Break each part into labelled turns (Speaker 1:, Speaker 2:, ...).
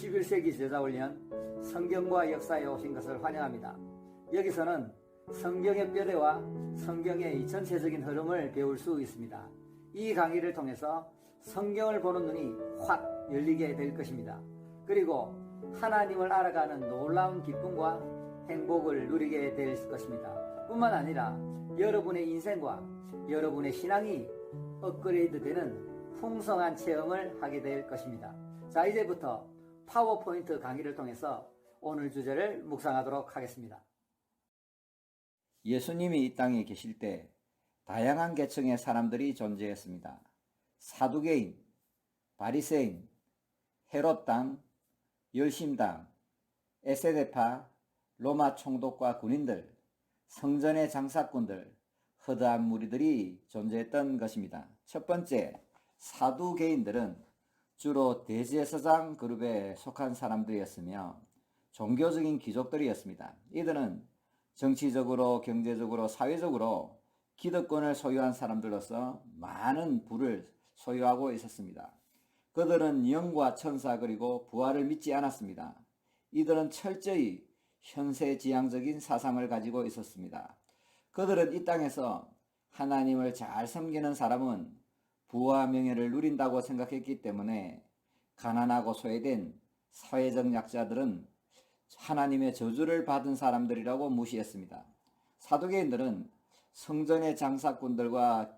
Speaker 1: 21세기 제자훈련 성경과 역사에 오신 것을 환영합니다. 여기서는 성경의 뼈대와 성경의 전체적인 흐름을 배울 수 있습니다. 이 강의를 통해서 성경을 보는 눈이 확 열리게 될 것입니다. 그리고 하나님을 알아가는 놀라운 기쁨과 행복을 누리게 될 것입니다. 뿐만 아니라 여러분의 인생과 여러분의 신앙이 업그레이드되는 풍성한 체험을 하게 될 것입니다. 자, 이제부터 파워포인트 강의를 통해서 오늘 주제를 묵상하도록 하겠습니다.
Speaker 2: 예수님이 이 땅에 계실 때 다양한 계층의 사람들이 존재했습니다. 사두개인, 바리새인, 헤롯당, 열심당, 에세대파, 로마 총독과 군인들, 성전의 장사꾼들, 허다한 무리들이 존재했던 것입니다. 첫 번째, 사두개인들은 주로 대제사장 그룹에 속한 사람들이었으며 종교적인 귀족들이었습니다. 이들은 정치적으로, 경제적으로, 사회적으로 기득권을 소유한 사람들로서 많은 부를 소유하고 있었습니다. 그들은 영과 천사 그리고 부활을 믿지 않았습니다. 이들은 철저히 현세지향적인 사상을 가지고 있었습니다. 그들은 이 땅에서 하나님을 잘 섬기는 사람은 부와 명예를 누린다고 생각했기 때문에 가난하고 소외된 사회적 약자들은 하나님의 저주를 받은 사람들이라고 무시했습니다. 사두개인들은 성전의 장사꾼들과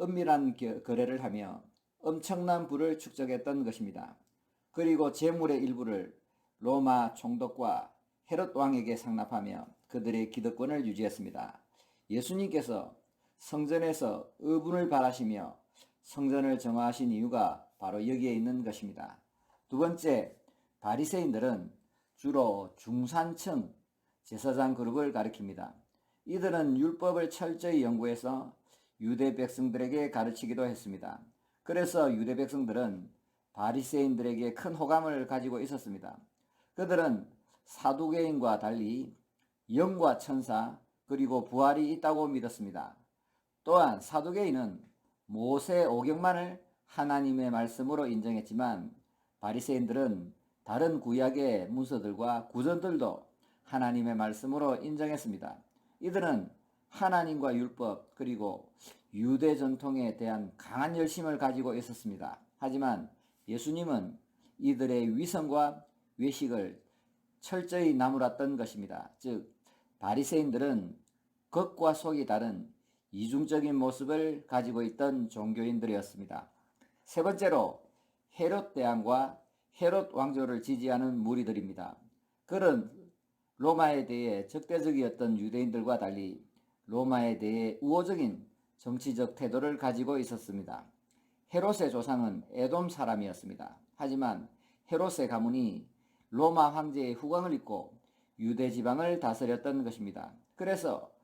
Speaker 2: 은밀한 거래를 하며 엄청난 부를 축적했던 것입니다. 그리고 재물의 일부를 로마 총독과 헤롯 왕에게 상납하며 그들의 기득권을 유지했습니다. 예수님께서 성전에서 의분을 바라시며 성전을 정화하신 이유가 바로 여기에 있는 것입니다. 두 번째, 바리새인들은 주로 중산층 제사장 그룹을 가리킵니다. 이들은 율법을 철저히 연구해서 유대 백성들에게 가르치기도 했습니다. 그래서 유대 백성들은 바리새인들에게 큰 호감을 가지고 있었습니다. 그들은 사두개인과 달리 영과 천사 그리고 부활이 있다고 믿었습니다. 또한 사두개인은 모세 오경만을 하나님의 말씀으로 인정했지만 바리새인들은 다른 구약의 문서들과 구전들도 하나님의 말씀으로 인정했습니다. 이들은 하나님과 율법 그리고 유대 전통에 대한 강한 열심을 가지고 있었습니다. 하지만 예수님은 이들의 위선과 외식을 철저히 나무랐던 것입니다. 즉 바리새인들은 겉과 속이 다른 이중적인 모습을 가지고 있던 종교인들이었습니다. 세 번째로 헤롯 대왕과 헤롯 왕조를 지지하는 무리들입니다. 그는 로마에 대해 적대적이었던 유대인들과 달리 로마에 대해 우호적인 정치적 태도를 가지고 있었습니다. 헤롯의 조상은 에돔 사람이었습니다. 하지만 헤롯의 가문이 로마 황제의 후광을 입고 유대 지방을 다스렸던 것입니다. 그래서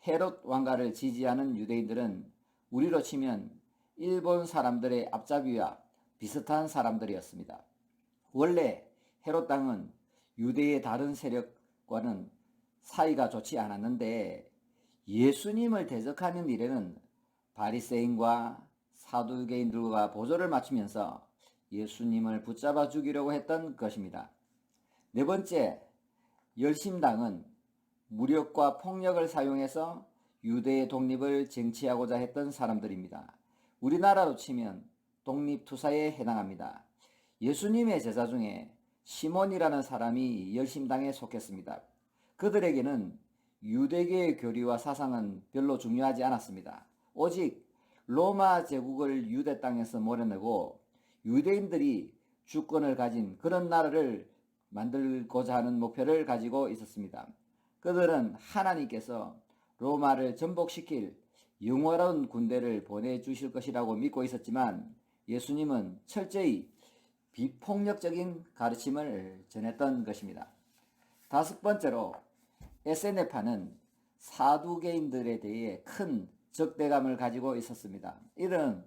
Speaker 2: 헤롯 왕가를 지지하는 유대인들은 우리로 치면 일본 사람들의 앞잡이와 비슷한 사람들이었습니다. 원래 헤롯 당은 유대의 다른 세력과는 사이가 좋지 않았는데 예수님을 대적하는 일에는 바리새인과 사두개인들과 보조를 맞추면서 예수님을 붙잡아 죽이려고 했던 것입니다. 네 번째, 열심당은 무력과 폭력을 사용해서 유대의 독립을 쟁취하고자 했던 사람들입니다. 우리나라로 치면 독립투사에 해당합니다. 예수님의 제자 중에 시몬이라는 사람이 열심당에 속했습니다. 그들에게는 유대계의 교리와 사상은 별로 중요하지 않았습니다. 오직 로마 제국을 유대 땅에서 몰아내고 유대인들이 주권을 가진 그런 나라를 만들고자 하는 목표를 가지고 있었습니다. 그들은 하나님께서 로마를 전복시킬 영원한 군대를 보내주실 것이라고 믿고 있었지만 예수님은 철저히 비폭력적인 가르침을 전했던 것입니다. 다섯 번째로 에세네파는 사두개인들에 대해 큰 적대감을 가지고 있었습니다. 이들은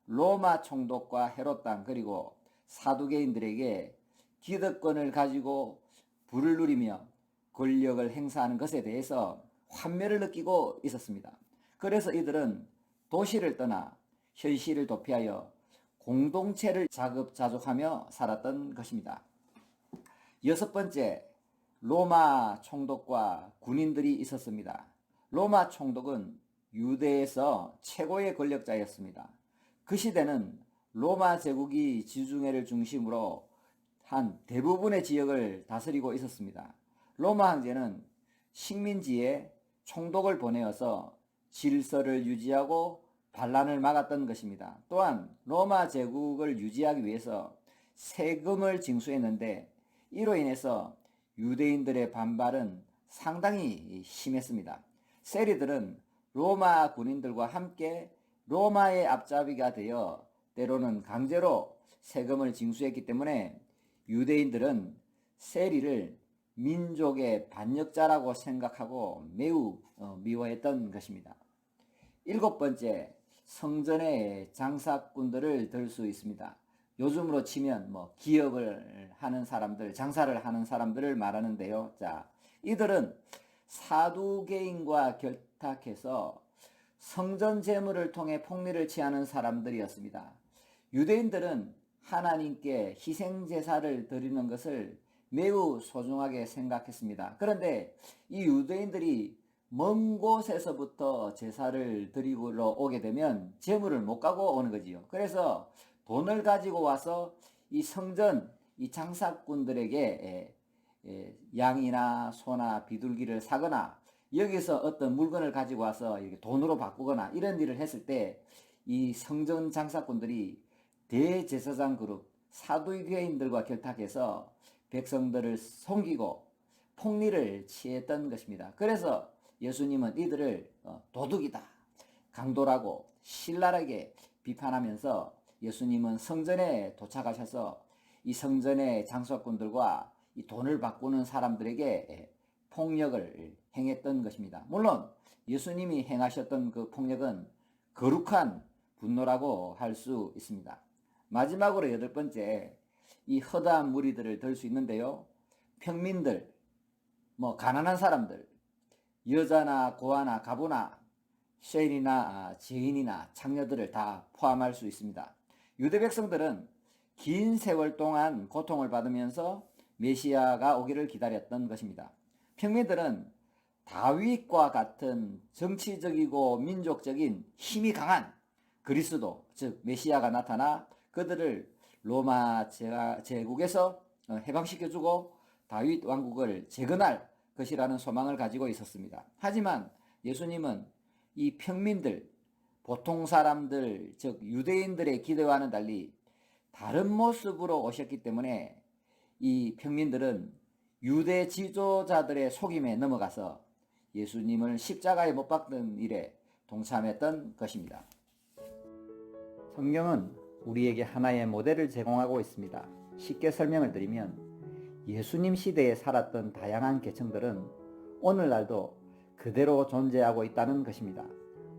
Speaker 2: 로마 총독과 헤롯 당 그리고 사두개인들에게 기득권을 가지고 부를 누리며 권력을 행사하는 것에 대해서 환멸을 느끼고 있었습니다. 그래서 이들은 도시를 떠나 현실을 도피하여 공동체를 자급자족하며 살았던 것입니다. 6번째, 로마 총독과 군인들이 있었습니다. 로마 총독은 유대에서 최고의 권력자였습니다. 그 시대는 로마 제국이 지중해를 중심으로 한 대부분의 지역을 다스리고 있었습니다. 로마 황제는 식민지에 총독을 보내어서 질서를 유지하고 반란을 막았던 것입니다. 또한 로마 제국을 유지하기 위해서 세금을 징수했는데 이로 인해서 유대인들의 반발은 상당히 심했습니다. 세리들은 로마 군인들과 함께 로마의 앞잡이가 되어 때로는 강제로 세금을 징수했기 때문에 유대인들은 세리를 민족의 반역자라고 생각하고 매우 미워했던 것입니다. 7번째, 성전의 장사꾼들을 들 수 있습니다. 요즘으로 치면 기업을 하는 사람들, 장사를 하는 사람들을 말하는데요. 자, 이들은 사두개인과 결탁해서 성전 제물을 통해 폭리를 취하는 사람들이었습니다. 유대인들은 하나님께 희생 제사를 드리는 것을 매우 소중하게 생각했습니다. 그런데 이 유대인들이 먼 곳에서부터 제사를 드리러 오게 되면 제물을 못 가고 오는 거지요. 그래서 돈을 가지고 와서 이 성전, 이 장사꾼들에게 양이나 소나 비둘기를 사거나 여기서 어떤 물건을 가지고 와서 이렇게 돈으로 바꾸거나 이런 일을 했을 때 이 성전 장사꾼들이 대제사장 그룹 사두개인들과 결탁해서 백성들을 속이고 폭리를 취했던 것입니다. 그래서 예수님은 이들을 도둑이다, 강도라고 신랄하게 비판하면서 예수님은 성전에 도착하셔서 이 성전의 장사꾼들과 이 돈을 바꾸는 사람들에게 폭력을 행했던 것입니다. 물론 예수님이 행하셨던 그 폭력은 거룩한 분노라고 할 수 있습니다. 마지막으로 8번째, 이 허다한 무리들을 들 수 있는데요. 평민들, 가난한 사람들, 여자나 고아나 가부나 쉐인이나 죄인이나 창녀들을 다 포함할 수 있습니다. 유대 백성들은 긴 세월 동안 고통을 받으면서 메시아가 오기를 기다렸던 것입니다. 평민들은 다윗과 같은 정치적이고 민족적인 힘이 강한 그리스도, 즉 메시아가 나타나 그들을 로마 제국에서 해방시켜주고 다윗 왕국을 재건할 것이라는 소망을 가지고 있었습니다. 하지만 예수님은 이 평민들, 보통 사람들, 즉 유대인들의 기대와는 달리 다른 모습으로 오셨기 때문에 이 평민들은 유대 지도자들의 속임에 넘어가서 예수님을 십자가에 못 박는 일에 동참했던 것입니다. 성경은 우리에게 하나의 모델을 제공하고 있습니다. 쉽게 설명을 드리면 예수님 시대에 살았던 다양한 계층들은 오늘날도 그대로 존재하고 있다는 것입니다.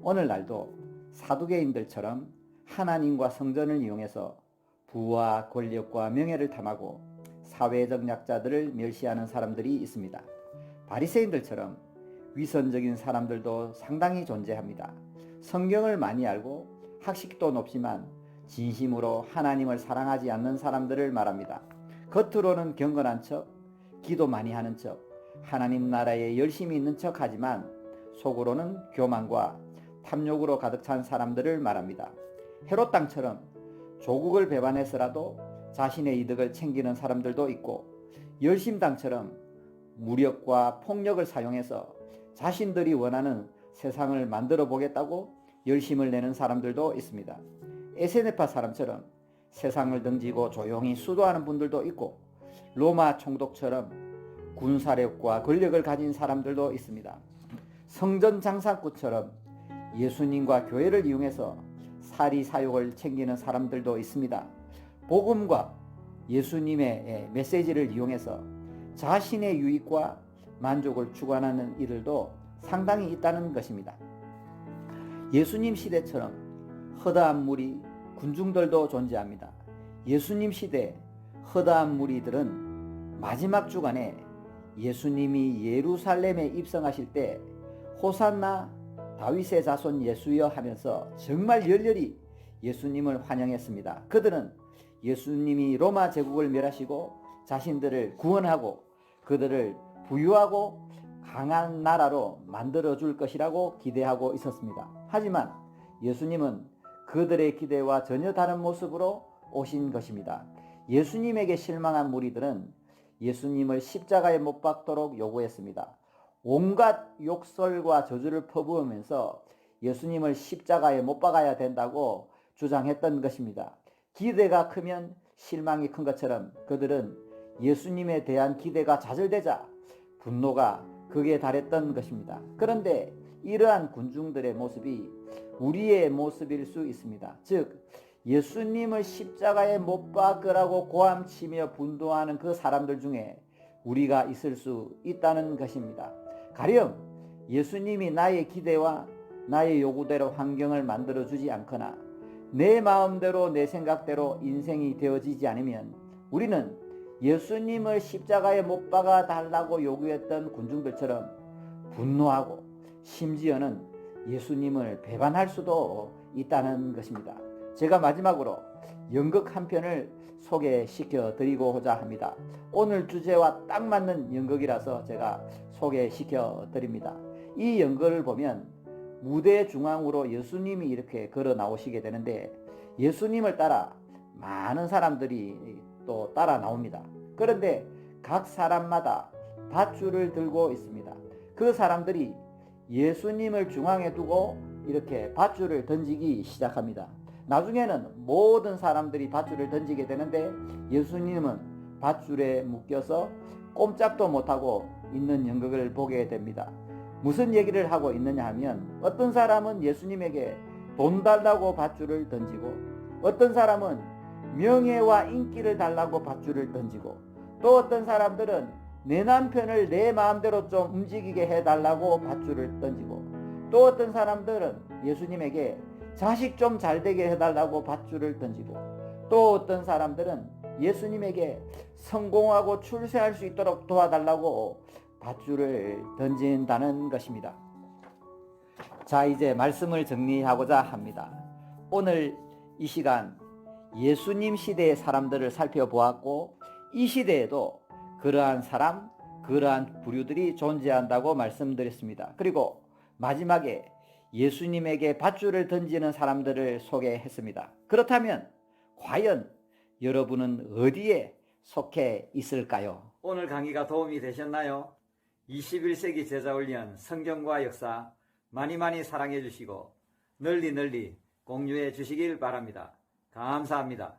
Speaker 2: 오늘날도 사두개인들처럼 하나님과 성전을 이용해서 부와 권력과 명예를 탐하고 사회적 약자들을 멸시하는 사람들이 있습니다. 바리새인들처럼 위선적인 사람들도 상당히 존재합니다. 성경을 많이 알고 학식도 높지만 진심으로 하나님을 사랑하지 않는 사람들을 말합니다. 겉으로는 경건한 척, 기도 많이 하는 척, 하나님 나라에 열심히 있는 척 하지만 속으로는 교만과 탐욕으로 가득 찬 사람들을 말합니다. 헤롯 땅처럼 조국을 배반해서라도 자신의 이득을 챙기는 사람들도 있고, 열심당처럼 무력과 폭력을 사용해서 자신들이 원하는 세상을 만들어 보겠다고 열심을 내는 사람들도 있습니다. 에세네파 사람처럼 세상을 등지고 조용히 수도하는 분들도 있고, 로마 총독처럼 군사력과 권력을 가진 사람들도 있습니다. 성전 장사꾼처럼 예수님과 교회를 이용해서 사리 사욕을 챙기는 사람들도 있습니다. 복음과 예수님의 메시지를 이용해서 자신의 유익과 만족을 추구하는 이들도 상당히 있다는 것입니다. 예수님 시대처럼 허다한 무리, 군중들도 존재합니다. 예수님 시대 허다한 무리들은 마지막 주간에 예수님이 예루살렘에 입성하실 때 호산나 다윗의 자손 예수여 하면서 정말 열렬히 예수님을 환영했습니다. 그들은 예수님이 로마 제국을 멸하시고 자신들을 구원하고 그들을 부유하고 강한 나라로 만들어 줄 것이라고 기대하고 있었습니다. 하지만 예수님은 그들의 기대와 전혀 다른 모습으로 오신 것입니다. 예수님에게 실망한 무리들은 예수님을 십자가에 못 박도록 요구했습니다. 온갖 욕설과 저주를 퍼부으면서 예수님을 십자가에 못 박아야 된다고 주장했던 것입니다. 기대가 크면 실망이 큰 것처럼 그들은 예수님에 대한 기대가 좌절되자 분노가 극에 달했던 것입니다. 그런데 이러한 군중들의 모습이 우리의 모습일 수 있습니다. 즉 예수님을 십자가에 못 박으라고 고함치며 분노하는 그 사람들 중에 우리가 있을 수 있다는 것입니다. 가령 예수님이 나의 기대와 나의 요구대로 환경을 만들어주지 않거나 내 마음대로 내 생각대로 인생이 되어지지 않으면 우리는 예수님을 십자가에 못 박아 달라고 요구했던 군중들처럼 분노하고 심지어는 예수님을 배반할 수도 있다는 것입니다. 제가 마지막으로 연극 한 편을 소개시켜 드리고자 합니다. 오늘 주제와 딱 맞는 연극이라서 제가 소개시켜 드립니다. 이 연극을 보면 무대 중앙으로 예수님이 이렇게 걸어 나오시게 되는데 예수님을 따라 많은 사람들이 또 따라 나옵니다. 그런데 각 사람마다 밧줄을 들고 있습니다. 그 사람들이 예수님을 중앙에 두고 이렇게 밧줄을 던지기 시작합니다. 나중에는 모든 사람들이 밧줄을 던지게 되는데 예수님은 밧줄에 묶여서 꼼짝도 못하고 있는 연극을 보게 됩니다. 무슨 얘기를 하고 있느냐 하면 어떤 사람은 예수님에게 돈 달라고 밧줄을 던지고 어떤 사람은 명예와 인기를 달라고 밧줄을 던지고 또 어떤 사람들은 내 남편을 내 마음대로 좀 움직이게 해달라고 밧줄을 던지고 또 어떤 사람들은 예수님에게 자식 좀 잘되게 해달라고 밧줄을 던지고 또 어떤 사람들은 예수님에게 성공하고 출세할 수 있도록 도와달라고 밧줄을 던진다는 것입니다. 자, 이제 말씀을 정리하고자 합니다. 오늘 이 시간 예수님 시대의 사람들을 살펴보았고 이 시대에도 그러한 사람, 그러한 부류들이 존재한다고 말씀드렸습니다. 그리고 마지막에 예수님에게 밧줄을 던지는 사람들을 소개했습니다. 그렇다면 과연 여러분은 어디에 속해 있을까요? 오늘 강의가 도움이 되셨나요? 21세기 제자훈련 성경과 역사 많이 사랑해 주시고 널리 공유해 주시길 바랍니다. 감사합니다.